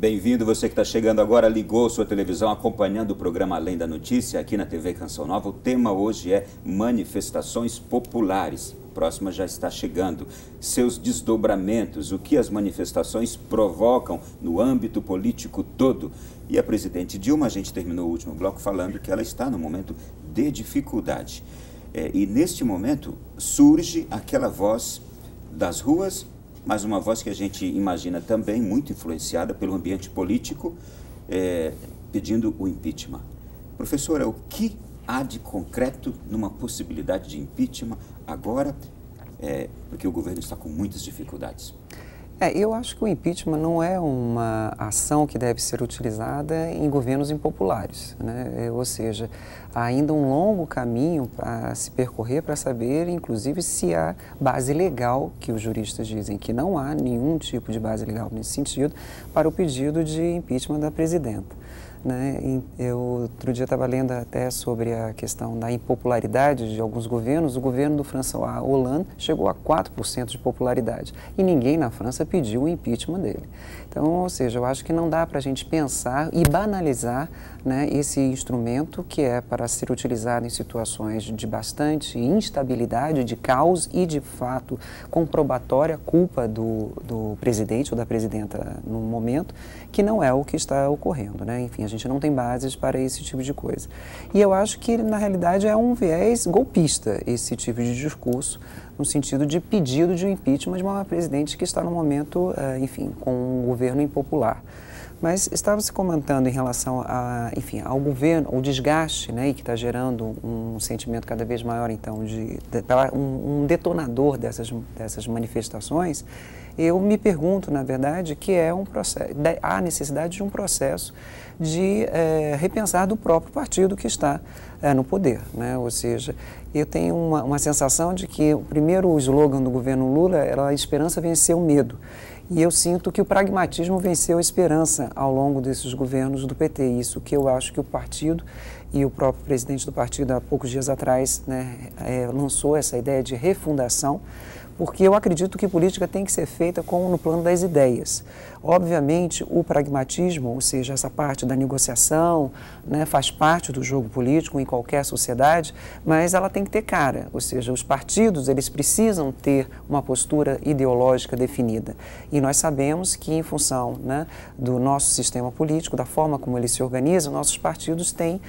Bem-vindo, você que está chegando agora, ligou sua televisão acompanhando o programa Além da Notícia aqui na TV Canção Nova. O tema hoje é manifestações populares. A próxima já está chegando. Seus desdobramentos, o que as manifestações provocam no âmbito político todo. E a presidente Dilma, a gente terminou o último bloco falando que ela está num momento de dificuldade. E neste momento surge aquela voz das ruas, mas uma voz que a gente imagina também muito influenciada pelo ambiente político, pedindo o impeachment. Professora, o que há de concreto numa possibilidade de impeachment agora, porque o governo está com muitas dificuldades? Eu acho que o impeachment não é uma ação que deve ser utilizada em governos impopulares, né? Ou seja, há ainda um longo caminho para se percorrer para saber, inclusive, se há base legal, que os juristas dizem que não há nenhum tipo de base legal nesse sentido, para o pedido de impeachment da presidenta. Eu outro dia estava lendo até sobre a questão da impopularidade de alguns governos. O governo do François Hollande chegou a 4% de popularidade e ninguém na França pediu o impeachment dele. Então, ou seja, eu acho que não dá para a gente pensar e banalizar, esse instrumento que é para ser utilizado em situações de bastante instabilidade, de caos e, de fato, comprobatória culpa do presidente ou da presidenta no momento, que não é o que está ocorrendo, Enfim, a gente não tem bases para esse tipo de coisa. E eu acho que, na realidade, é um viés golpista esse tipo de discurso, no sentido de pedido de um impeachment de uma presidente que está no momento, enfim, com um governo impopular. Mas estava se comentando em relação ao governo, o desgaste, e que está gerando um sentimento cada vez maior, então, um detonador dessas manifestações. Eu me pergunto, na verdade, que há necessidade de um processo de repensar do próprio partido que está no poder, Ou seja, eu tenho uma sensação de que o primeiro slogan do governo Lula era a esperança venceu o medo. E eu sinto que o pragmatismo venceu a esperança ao longo desses governos do PT. Isso que eu acho que o partido e o próprio presidente do partido, há poucos dias atrás, lançou essa ideia de refundação, porque eu acredito que política tem que ser feita no plano das ideias. Obviamente, o pragmatismo, ou seja, essa parte da negociação, faz parte do jogo político em qualquer sociedade, mas ela tem que ter cara, ou seja, os partidos eles precisam ter uma postura ideológica definida. E nós sabemos que, em função do nosso sistema político, da forma como ele se organiza, nossos partidos têm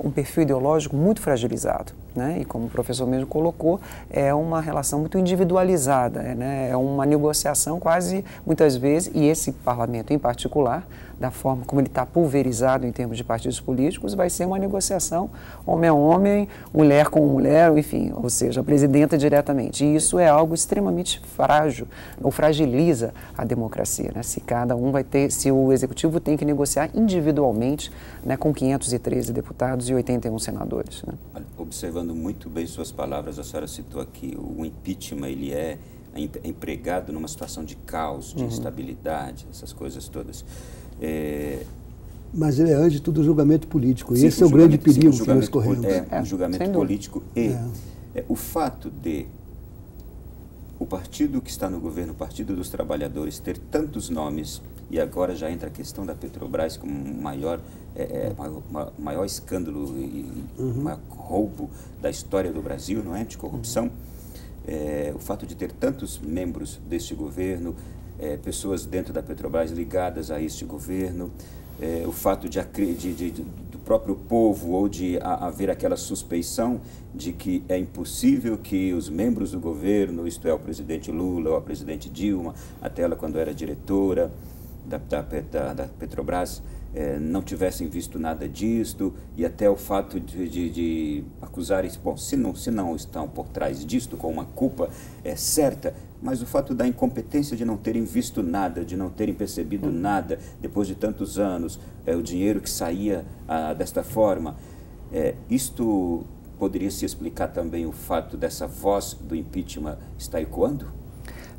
um perfil ideológico muito fragilizado. E como o professor mesmo colocou, é uma relação muito individualizada, é uma negociação quase, muitas vezes, e esse parlamento em particular, da forma como ele está pulverizado em termos de partidos políticos, vai ser uma negociação homem a homem, mulher com mulher, enfim, ou seja, a presidenta diretamente. E isso é algo extremamente frágil, ou fragiliza a democracia, se o executivo tem que negociar individualmente, com 513 deputados e 81 senadores. Observando muito bem suas palavras, a senhora citou aqui, o impeachment, ele é empregado numa situação de caos, de instabilidade, essas coisas todas. Mas ele é, antes de tudo, julgamento político. E esse é o grande perigo que nós corremos. Um julgamento político e o fato de o partido que está no governo, o Partido dos Trabalhadores, ter tantos nomes, e agora já entra a questão da Petrobras como maior escândalo e maior roubo da história do Brasil, não é? De corrupção. O fato de ter tantos membros deste governo, pessoas dentro da Petrobras ligadas a este governo, o fato do próprio povo ou de haver aquela suspeição de que é impossível que os membros do governo, isto é, o presidente Lula ou a presidente Dilma, até ela quando era diretora da Petrobras, não tivessem visto nada disto, e até o fato de acusarem, bom, se não estão por trás disto com uma culpa certa, mas o fato da incompetência de não terem visto nada, de não terem percebido nada, depois de tantos anos, o dinheiro que saía desta forma, isto poderia se explicar também o fato dessa voz do impeachment estar ecoando?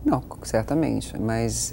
Não, certamente, mas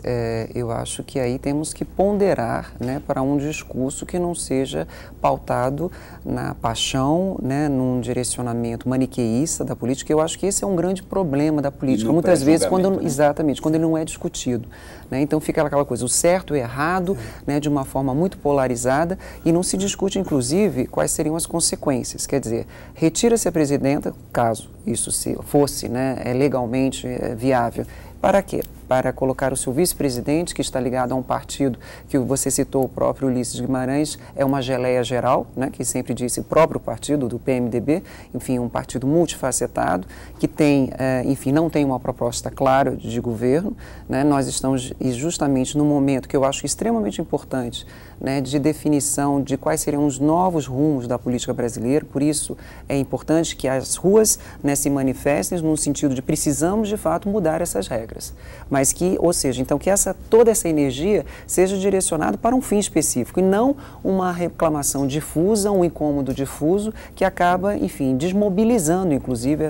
eu acho que aí temos que ponderar, né, para um discurso que não seja pautado na paixão, né, num direcionamento maniqueísta da política. Eu acho que esse é um grande problema da política, muitas vezes, exatamente, quando ele não é discutido. Né? Então fica aquela coisa, o certo e o errado, né, de uma forma muito polarizada, e não se discute, inclusive, quais seriam as consequências. Quer dizer, retira-se a presidenta, caso isso fosse, né, legalmente viável. Para quê? Para colocar o seu vice-presidente, que está ligado a um partido que você citou, o próprio Ulisses Guimarães, é uma geleia geral, né, que sempre disse o próprio partido do PMDB, enfim, um partido multifacetado, que tem, enfim, não tem uma proposta clara de governo, né. Nós estamos justamente no momento que eu acho extremamente importante, né, de definição de quais seriam os novos rumos da política brasileira. Por isso é importante que as ruas, né, se manifestem no sentido de precisamos de fato mudar essas regras, mas que, ou seja, então que toda essa energia seja direcionada para um fim específico e não uma reclamação difusa, um incômodo difuso que acaba, enfim, desmobilizando inclusive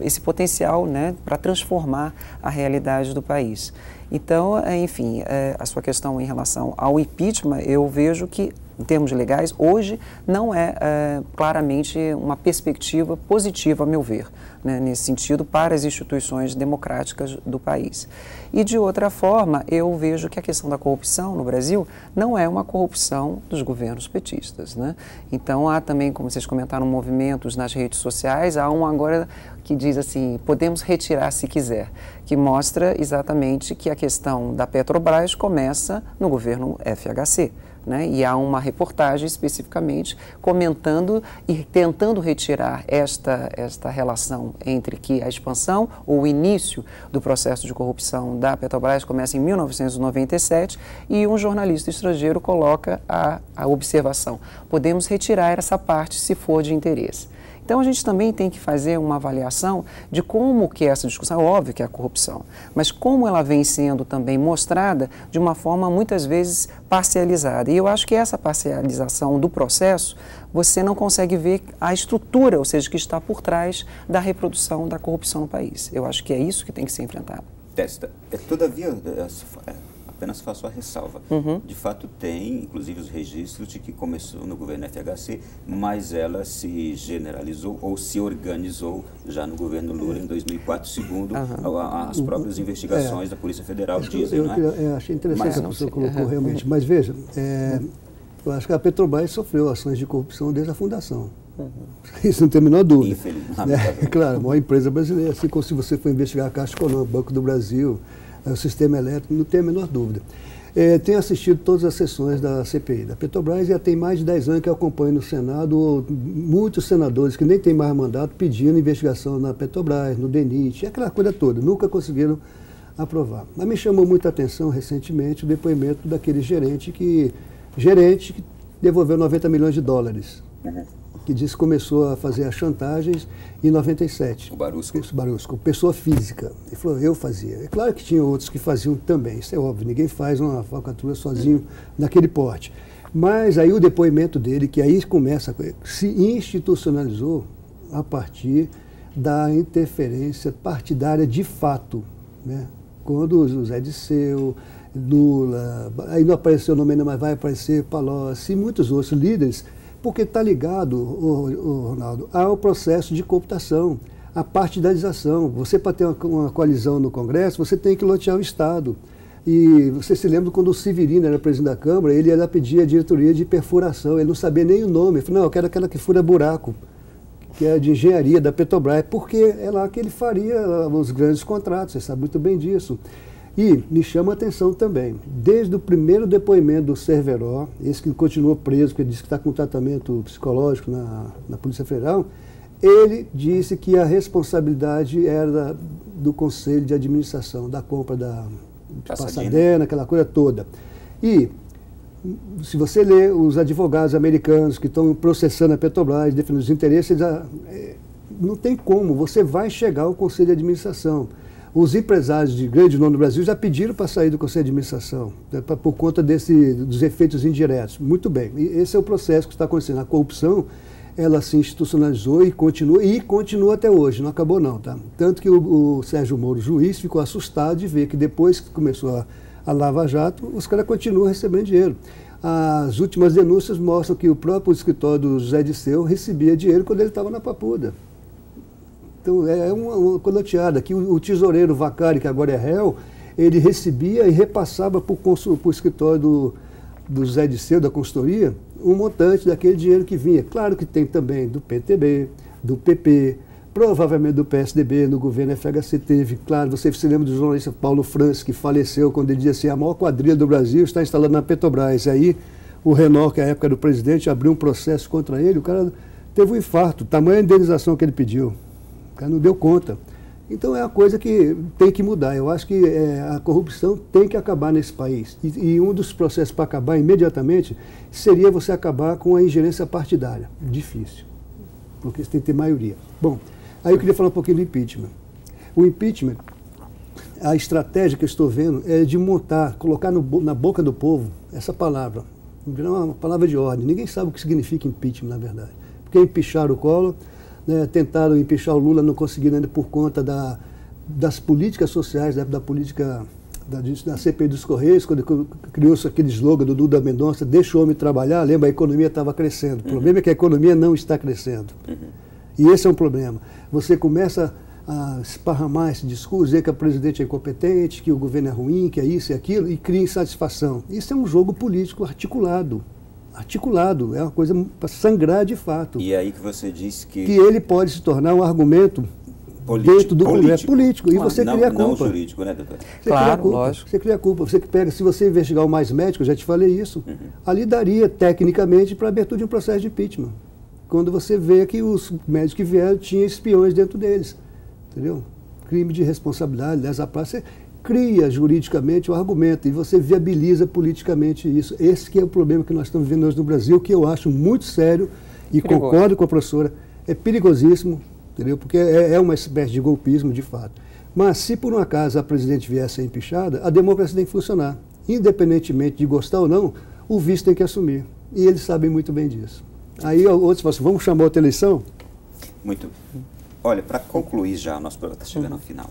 esse potencial, né, para transformar a realidade do país. Então, enfim, a sua questão em relação ao impeachment, eu vejo que, em termos legais, hoje não é claramente uma perspectiva positiva, a meu ver, né, nesse sentido, para as instituições democráticas do país. E, de outra forma, eu vejo que a questão da corrupção no Brasil não é uma corrupção dos governos petistas, né? Então, há também, como vocês comentaram, movimentos nas redes sociais, há um agora que diz assim, podemos retirar se quiser, que mostra exatamente que a questão da Petrobras começa no governo FHC. Né? E há uma reportagem especificamente comentando e tentando retirar esta relação entre que a expansão ou o início do processo de corrupção da Petrobras começa em 1997 e um jornalista estrangeiro coloca a observação. Podemos retirar essa parte se for de interesse. Então, a gente também tem que fazer uma avaliação de como que essa discussão, é óbvio que é a corrupção, mas como ela vem sendo também mostrada de uma forma muitas vezes parcializada. E eu acho que essa parcialização do processo, você não consegue ver a estrutura, ou seja, que está por trás da reprodução da corrupção no país. Eu acho que é isso que tem que ser enfrentado. Todavia, apenas faço a ressalva. De fato, tem, inclusive, os registros de que começou no governo FHC, mas ela se generalizou ou se organizou já no governo Lula em 2004, segundo as próprias investigações da Polícia Federal dizem, não é? Eu achei interessante o que você colocou realmente, mas veja, eu acho que a Petrobras sofreu ações de corrupção desde a fundação. Isso não tem a menor dúvida. Claro, a maior empresa brasileira, assim como se você for investigar a Caixa Econômica, Banco do Brasil, o sistema elétrico, não tem a menor dúvida. Tenho assistido todas as sessões da CPI da Petrobras e já tem mais de 10 anos que eu acompanho no Senado muitos senadores que nem têm mais mandato pedindo investigação na Petrobras, no DENIT, aquela coisa toda, nunca conseguiram aprovar. Mas me chamou muita atenção recentemente o depoimento daquele gerente que devolveu 90 milhões de dólares. Que disse que começou a fazer as chantagens em 97. O Barusco, pessoa física. Ele falou, eu fazia. É claro que tinha outros que faziam também, isso é óbvio, ninguém faz uma falcatrua sozinho naquele porte. Mas aí o depoimento dele, que aí começa, se institucionalizou a partir da interferência partidária de fato, né? Quando o Zé Disseu, Lula, aí não apareceu o nome ainda, mas vai aparecer Palocci e muitos outros líderes, porque está ligado, Ronaldo, ao processo de cooptação, à partidarização. Você, para ter uma coalizão no Congresso, você tem que lotear o Estado. E você se lembra quando o Severino era presidente da Câmara, ele ia pedir a diretoria de perfuração, ele não sabia nem o nome. Ele falou, não, eu quero aquela que fura buraco, que é de engenharia da Petrobras, porque é lá que ele faria os grandes contratos, você sabe muito bem disso. E me chama a atenção também, desde o primeiro depoimento do Cerveró, esse que continuou preso, que ele disse que está com tratamento psicológico na Polícia Federal, ele disse que a responsabilidade era do Conselho de Administração, da compra da Pasadena, aquela coisa toda. E se você lê os advogados americanos que estão processando a Petrobras, defendendo os interesses, não tem como, você vai chegar ao Conselho de Administração. Os empresários de grande nome do Brasil já pediram para sair do Conselho de Administração, né, por conta dos efeitos indiretos. Muito bem, e esse é o processo que está acontecendo. A corrupção, ela se institucionalizou e continua até hoje, não acabou não, tá? Tanto que o Sérgio Moro, juiz, ficou assustado de ver que depois que começou a Lava Jato, os caras continuam recebendo dinheiro. As últimas denúncias mostram que o próprio escritório do José Disseu recebia dinheiro quando ele estava na Papuda. Então é uma coloteada, que o tesoureiro Vacari, que agora é réu, ele recebia e repassava para o escritório do José Disseu, da consultoria, um montante daquele dinheiro que vinha. Claro que tem também do PTB, do PP, provavelmente do PSDB, no governo FHC teve. Claro, você se lembra do jornalista Paulo Francis, que faleceu quando ele dizia assim, a maior quadrilha do Brasil está instalada na Petrobras. Aí o Renault, que é a época do presidente, abriu um processo contra ele, o cara teve um infarto, tamanha indenização que ele pediu. O cara não deu conta. Então é uma coisa que tem que mudar. Eu acho que a corrupção tem que acabar nesse país. E um dos processos para acabar imediatamente seria você acabar com a ingerência partidária. Difícil, porque você tem que ter maioria. Bom, aí eu queria falar um pouquinho do impeachment. O impeachment, a estratégia que eu estou vendo é de montar, colocar na boca do povo essa palavra. Uma palavra de ordem. Ninguém sabe o que significa impeachment, na verdade. Porque empicharam o Collor, né, tentaram empichar o Lula, não conseguiram ainda por conta das políticas sociais, da política da CPI dos Correios, quando criou-se aquele slogan do Duda Mendonça, deixa o homem trabalhar, lembra, a economia estava crescendo. O problema é que a economia não está crescendo. E esse é um problema. Você começa a esparramar esse discurso, dizer que o presidente é incompetente, que o governo é ruim, que é isso e aquilo, e cria insatisfação. Isso é um jogo político articulado. Articulado, é uma coisa para sangrar de fato. E é aí que você disse que ele pode se tornar um argumento dentro do Congresso político. E você cria a culpa. Não jurídico, né, doutor? Claro, lógico. Você cria a culpa. Você pega, se você investigar o Mais Médico, eu já te falei isso, ali daria, tecnicamente, para a abertura de um processo de impeachment. Quando você vê que os médicos que vieram tinham espiões dentro deles. Entendeu? Crime de responsabilidade, lesa praça. Você cria juridicamente o argumento e você viabiliza politicamente isso. Esse que é o problema que nós estamos vivendo hoje no Brasil, que eu acho muito sério e concordo com a professora. É perigosíssimo, entendeu? Porque é uma espécie de golpismo, de fato. Mas se por um acaso a presidente viesse a ser empichada, a democracia tem que funcionar. Independentemente de gostar ou não, o vice tem que assumir. E eles sabem muito bem disso. Aí outros falam assim, vamos chamar outra eleição? Muito. Olha, para concluir já, o nosso programa está chegando ao final.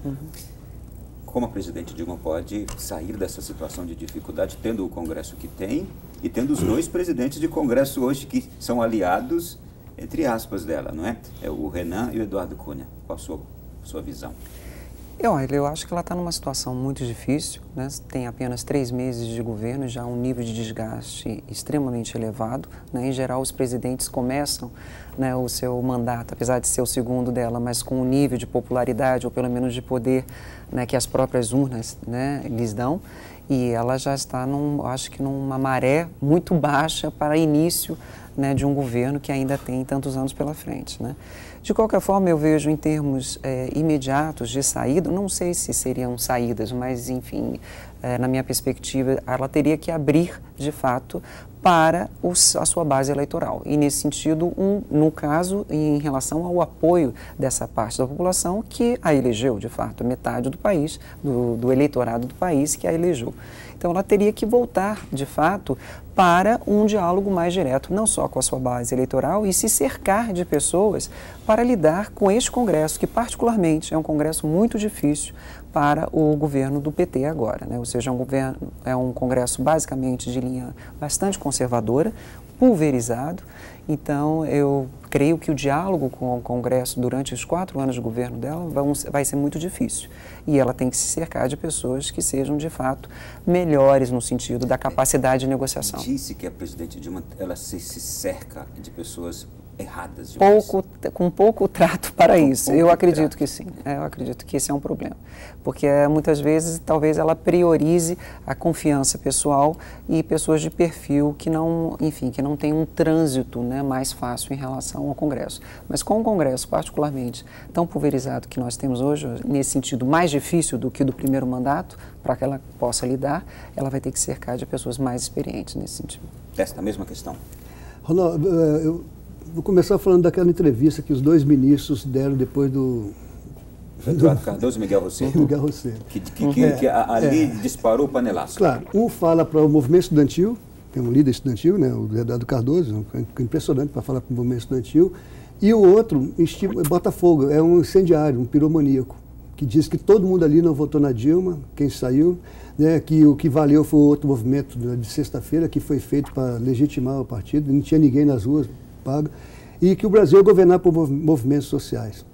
Como a presidente Dilma pode sair dessa situação de dificuldade, tendo o Congresso que tem e tendo os dois presidentes de Congresso hoje que são aliados, entre aspas, dela, não é? É o Renan e o Eduardo Cunha. Qual a sua visão? Eu acho que ela está numa situação muito difícil, né? Tem apenas 3 meses de governo, já um nível de desgaste extremamente elevado, né? Em geral, os presidentes começam, né, o seu mandato, apesar de ser o segundo dela, mas com um nível de popularidade, ou pelo menos de poder, né, que as próprias urnas, né, lhes dão, e ela já está, acho que numa maré muito baixa para início, né, de um governo que ainda tem tantos anos pela frente, né? De qualquer forma, eu vejo em termos imediatos de saída, não sei se seriam saídas, mas, enfim, na minha perspectiva, ela teria que abrir, de fato, para a sua base eleitoral. E, nesse sentido, no caso, em relação ao apoio dessa parte da população que a elegeu, de fato, metade do país, do eleitorado do país que a elegeu. Então, ela teria que voltar, de fato, para um diálogo mais direto, não só com a sua base eleitoral, e se cercar de pessoas para lidar com este Congresso, que particularmente é um Congresso muito difícil para o governo do PT agora, né? Ou seja, é um Congresso basicamente de linha bastante conservadora, pulverizado. Então, eu creio que o diálogo com o Congresso durante os 4 anos de governo dela vai ser muito difícil. E ela tem que se cercar de pessoas que sejam, de fato, melhores no sentido da capacidade de negociação. Disse que a presidente Dilma, ela se cerca de pessoas erradas. Com pouco trato para isso. Eu acredito que sim. Eu acredito que esse é um problema. Porque muitas vezes, talvez ela priorize a confiança pessoal e pessoas de perfil que não, enfim, que não tem um trânsito, né, mais fácil em relação ao Congresso. Mas com o Congresso, particularmente, tão pulverizado que nós temos hoje, nesse sentido mais difícil do que do primeiro mandato, para que ela possa lidar, ela vai ter que cercar de pessoas mais experientes nesse sentido. Esta mesma questão. Ronaldo, eu vou começar falando daquela entrevista que os 2 ministros deram depois do Eduardo Cardoso e Miguel Rosseto. Miguel Rosseto. Que ali disparou o panelaço. Claro, um fala para o movimento estudantil, é um líder estudantil, né, o Eduardo Cardoso, impressionante para falar para o movimento estudantil, e o outro, Botafogo, é um incendiário, um piromaníaco, que diz que todo mundo ali não votou na Dilma, quem saiu, né, que o que valeu foi outro movimento de sexta-feira, que foi feito para legitimar o partido, não tinha ninguém nas ruas pago, e que o Brasil é governado por movimentos sociais.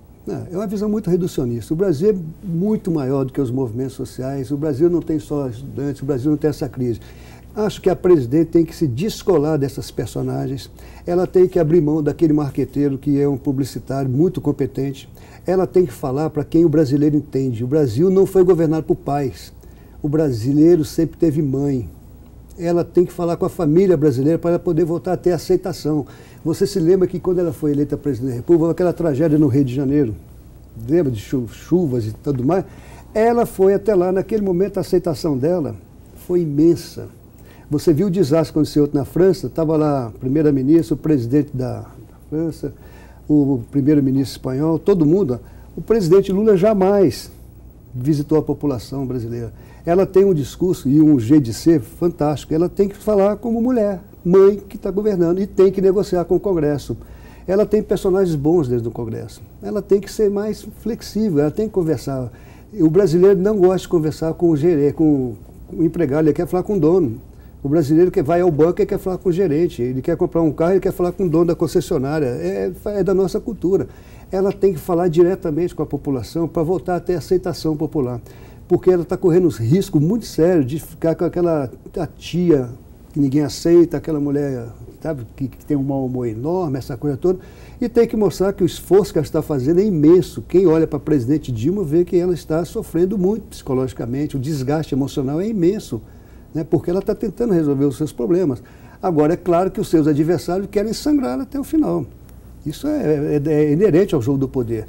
É uma visão muito reducionista. O Brasil é muito maior do que os movimentos sociais, o Brasil não tem só estudantes, o Brasil não tem essa crise. Acho que a presidente tem que se descolar dessas personagens, ela tem que abrir mão daquele marqueteiro que é um publicitário muito competente, ela tem que falar para quem o brasileiro entende. O Brasil não foi governado por pais, o brasileiro sempre teve mãe. Ela tem que falar com a família brasileira para ela poder voltar a ter aceitação. Você se lembra que quando ela foi eleita presidente da República, aquela tragédia no Rio de Janeiro, lembra de chuvas e tudo mais? Ela foi até lá, naquele momento a aceitação dela foi imensa. Você viu o desastre que aconteceu na França, estava lá o primeiro-ministro, o presidente da França, o primeiro-ministro espanhol, todo mundo. O presidente Lula jamais visitou a população brasileira. Ela tem um discurso e um jeito de ser fantástico. Ela tem que falar como mulher, mãe que está governando e tem que negociar com o Congresso. Ela tem personagens bons dentro do Congresso. Ela tem que ser mais flexível, ela tem que conversar. O brasileiro não gosta de conversar com o gerente, com o empregado, ele quer falar com o dono. O brasileiro que vai ao banco e quer falar com o gerente, ele quer comprar um carro e quer falar com o dono da concessionária, é da nossa cultura. Ela tem que falar diretamente com a população para voltar a ter aceitação popular, porque ela está correndo um risco muito sério de ficar com aquela tia que ninguém aceita, aquela mulher, sabe, que tem um mau humor enorme, essa coisa toda, e tem que mostrar que o esforço que ela está fazendo é imenso. Quem olha para a presidente Dilma vê que ela está sofrendo muito psicologicamente, o desgaste emocional é imenso, né, porque ela está tentando resolver os seus problemas. Agora, é claro que os seus adversários querem sangrar até o final. Isso é inerente ao jogo do poder.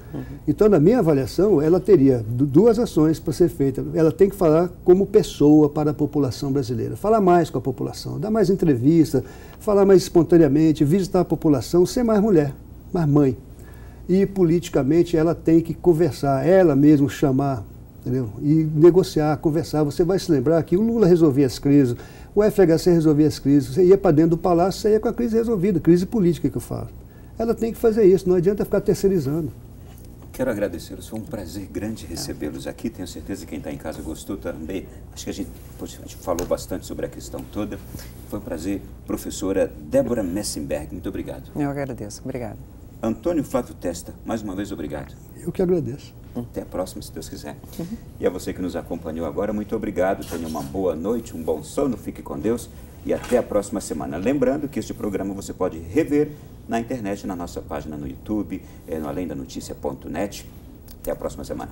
Então, na minha avaliação, ela teria duas ações para ser feita. Ela tem que falar como pessoa para a população brasileira, falar mais com a população, dar mais entrevista, falar mais espontaneamente, visitar a população, ser mais mulher, mais mãe. E, politicamente, ela tem que conversar, ela mesma chamar, entendeu? E negociar, conversar. Você vai se lembrar que o Lula resolvia as crises, o FHC resolvia as crises, você ia para dentro do palácio, você ia com a crise resolvida, crise política que eu falo. Ela tem que fazer isso, não adianta ficar terceirizando. Quero agradecê-los, foi um prazer grande recebê-los aqui, tenho certeza que quem está em casa gostou também. Acho que a gente falou bastante sobre a questão toda. Foi um prazer, professora Débora Messenberg, muito obrigado. Eu agradeço, obrigado. Antônio Flávio Testa, mais uma vez obrigado. Eu que agradeço. Até a próxima, se Deus quiser. E a você que nos acompanhou agora, muito obrigado, tenha uma boa noite, um bom sono, fique com Deus e até a próxima semana. Lembrando que este programa você pode rever na internet, na nossa página no YouTube, no alemdanoticia.net. Até a próxima semana.